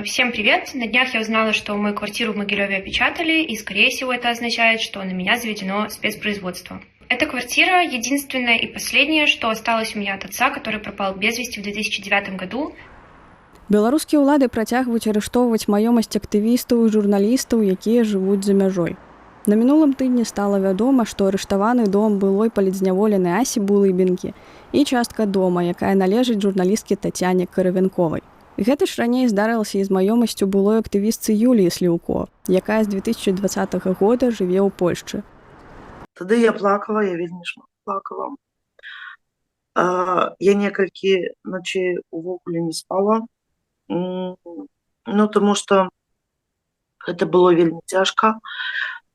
Всем привет! На днях я узнала, что мою квартиру в Могилеве опечатали, и, скорее всего, это означает, что на меня заведено спецпроизводство. Эта квартира единственная и последняя, что осталось у меня от отца, который пропал без вести в 2009 году. Беларускія ўлады працягваюць арыштоўваць маёмасць актывістаў і журналістаў, якія жывуць за мяжой. На мінулым тыдні стала вядома, што арыштаваны дом былой палітзняволенай Асі Булыбінкі і частка дома, якая належыць журналісткі Тацяне Каравенковай. Гэта ж раней здарылася і з маёмасцю былой актывістцы Юліі Сліўко, якая з 2020 года жыве ў Польшчы. Тады я плакала, я вельмі шмат плакала. Я некалькі ночей увогуле не спала. Тому што гэта было вельмі цяжка.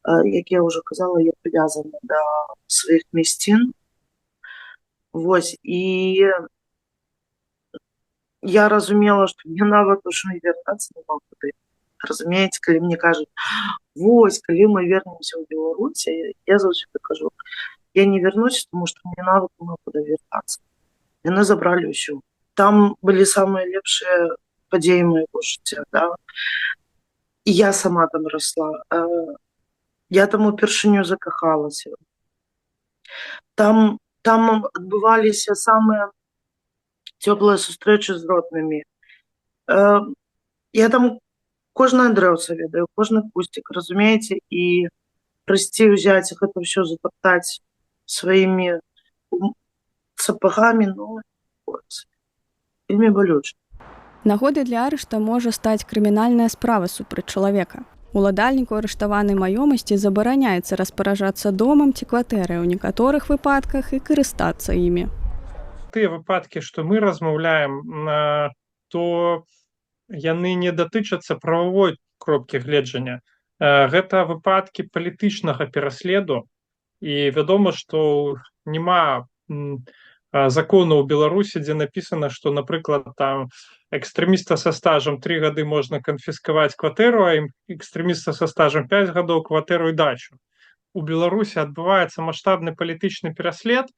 Як я ўжо казала, я прывязана да сваіх мясцін. І я разумела, што мне нават ужо і вяртацца няма куды. Разумееце, калі мне кажуць, калі мы вернемся ў Беларусь, я заўсёды кажу, я не вернусь, тому што мне нават няма куды вяртацца. Яны забралі ўсё. Там былі самыя лепшыя падзеі майго жыцця, да? І я сама там расла. Я там упершыню закахалася. Там адбываліся самыя цёплыя сустрэчы з роднымі. Я там кожнае дрэўца ведаю, кожны кусцік, разумееце, і прыйсці ўзяць гэта ўсё затаптаць сваімі сапагамі, вельмі балюча. Нагодай для арышта можа стаць крымінальная справа супраць чалавека. Уладальніку арыштаванай маёмасці забараняецца распараджацца домам ці кватэрай у некаторых выпадках і карыстацца імі. Тыя выпадкі, што мы размаўляем, то яны не датычацца прававой кропкі гледжання. Гэта выпадкі палітычнага пераследу, і вядома, што няма закону ў Беларусі, дзе напісана, што, напрыклад, там экстрэміста са стажам 3 гады можна канфіскаваць кватэру, а экстрэміста са стажам 5 гадоў кватэру і дачу. У Беларусі адбываецца маштабны палітычны пераслед,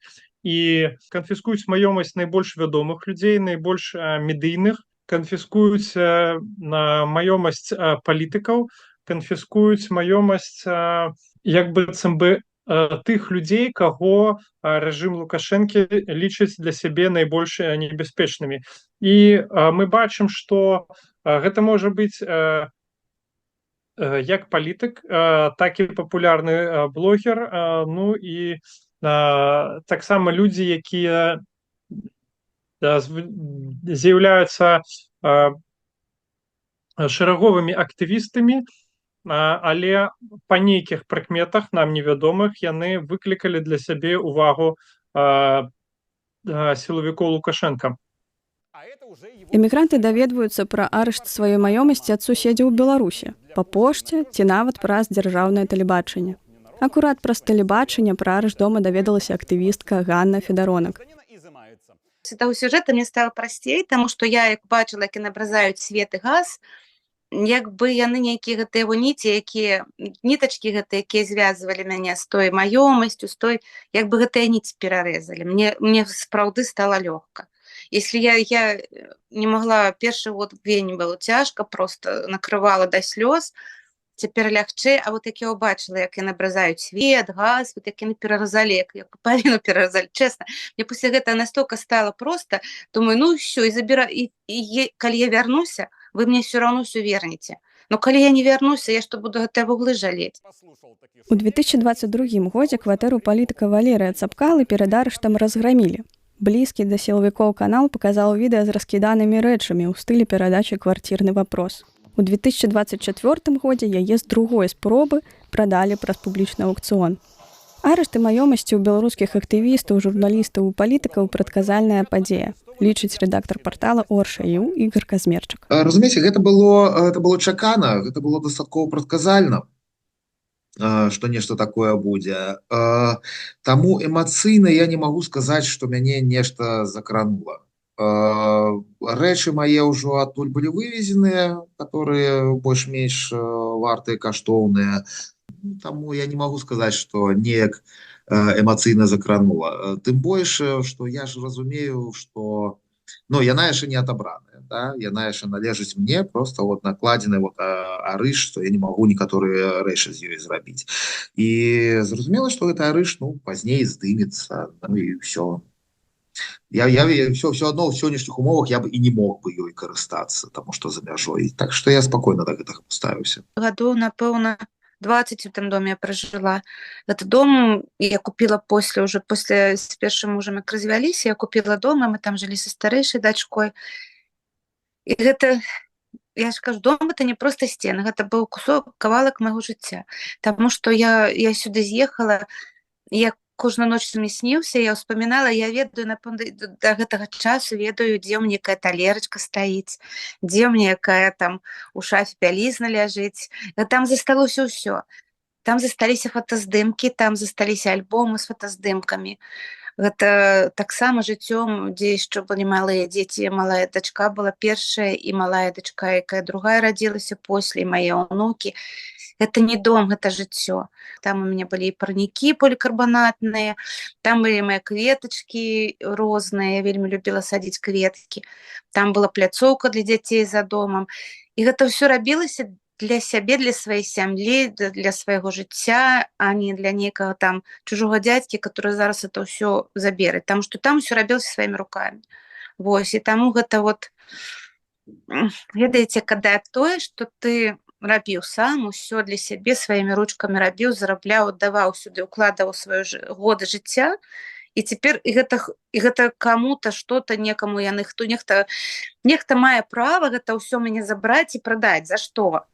і канфіскуюць маёмасць найбольш вядомых людзей, найбольш медыйных, канфіскуюць маёмасць палітыкаў, канфіскуюць маёмасць як быццам бы тых людзей, каго рэжым Лукашэнкі лічыць для сябе найбольш небяспечнымі. І мы бачым, што гэта можа быць як палітык, так і папулярны блогер, і таксама людзі, якія з'яўляюцца шэраговымі актывістамі, але па нейкіх прыкметах, нам невядомых, яны выклікалі для сябе ўвагу сілавікоў Лукашэнка. Эмігранты даведваюцца пра арышт сваёй маёмасці ад суседзяў у Беларусі, па пошце ці нават праз дзяржаўнае тэлебачанне. Акурат праз тэлебачанне пра арышт дома даведалася актывістка Ганна Федаронак. З таго сюжэта мне стала прасцей, таму што я як бачыла, як яны абразаюць свет і газ, як бы яны нейкія гэтыя нітачкі гэтыя, якія звязвалі мяне з той маёмасцю, з той, як бы гэтыя ніці перарэзалі. Мне сапраўды стала лёгка. Если я не могла, першы год вельмі было цяжка, просто накрывала да слёз, цяпер лягчэй, а як я ўбачыла, як яны абразаюць свет, газ, як яны пераразалі, як павіну пераразалі, чэсна. Мне пасля гэта настолько стала проста, думаю, ўсё, і калі я вярнуся, вы мне все равно все вернете. Но калі я не вярнуся, я што буду гэтыя вуглы жалець. У 2022 годзе кватэру палітыка Валерыя Цапкалы перад арыштам разграмілі. Блізкі да сілавікоў канал паказаў відэа з раскіданымі рэчамі ў стылі перадачы «Квартирны вопрос». У 2024 годзе яе з другой спробы прадалі праз публічны аўкцыён. Арышты маёмасці ў беларускіх актывістаў, журналістаў і палітыкаў прадказальная падзея, лічыць рэдактар партала Орша.ю Ігор Казмерчык. Разумееце, гэта было чакана, гэта было дастаткова прадказальна, што нешта такое будзе. Таму эмацыйна я не магу сказаць, што мяне нешта закранула. Рэчы мае ўжо адтуль былі вывезеныя, которые больш-менш вартыя, каштоўныя. Таму я не магу сказаць, што неяк эмацыйна закранула. Тым больш, што я ж разумею, што яна яшчэ не адабраная. да, яна яшчэ належыць мне, просто вот накладзены вот арыш, што я не магу некаторыя рэчы з ёй зрабіць. І зразумела, што гэты арыш, ну, пазней здымецца, ну і ўсё. Я все одно в сённяшніх умовах я бы і не мог бы ёй карыстацца, таму што за мяжой. Так што я спакойна да гэтага пастаўіўся. Гадоў, напэўна, 20 в этом доме я прожила. Этот дом я купила после с першым мужем, як развяліся, я купила дом, и мы там жили со старэйшай дачкой. І гэта, я ж кажу, дом это не просто сцены, гэта быў кавалак майго жыцця. Таму што я сюды з'ехала, я кожную ноч мне сніўся, я ўспамінала, я ведаю, напэўна, да гэтага часу ведаю, дзе ў некая талерачка стаіць, дзе мне якая там у шафе бялізна ляжыць. Там засталося ўсё. Там засталіся фотаздымкі, там засталіся альбомы з фотаздымкамі. Гэта таксама жыццём, дзе яшчэ былі малыя дзеці, малая дачка была першая і малая дачка, якая другая радзілася после, і мае ўнукі. Это не дом, гэта жыццё. Там у меня былі і парнікі полікарбанатныя, там былі мае кветачкі розныя, я вельмі любіла садзіць кветкі. Там была пляцоўка для дзяцей за домам. І гэта ўсё рабілася для сябе, для сваёй сям'і, для свайго жыцця, а не для нейкага там чужога дзядзькі, который зараз это ўсё заберэ. Таму што там ўсё рабілася сваімі рукамі. Вось, і таму гэта вот, ведаеце, када тое, што ты рабіў сам, усё для сябе, сваімі ручкамі рабіў, зарабляў, аддаваў сюды, укладываў свае годы жыцця, і цяпер і гэта каму-то, што-то, некаму яны, нехта мае права гэта ўсё мяне забраць і прадаць. За што?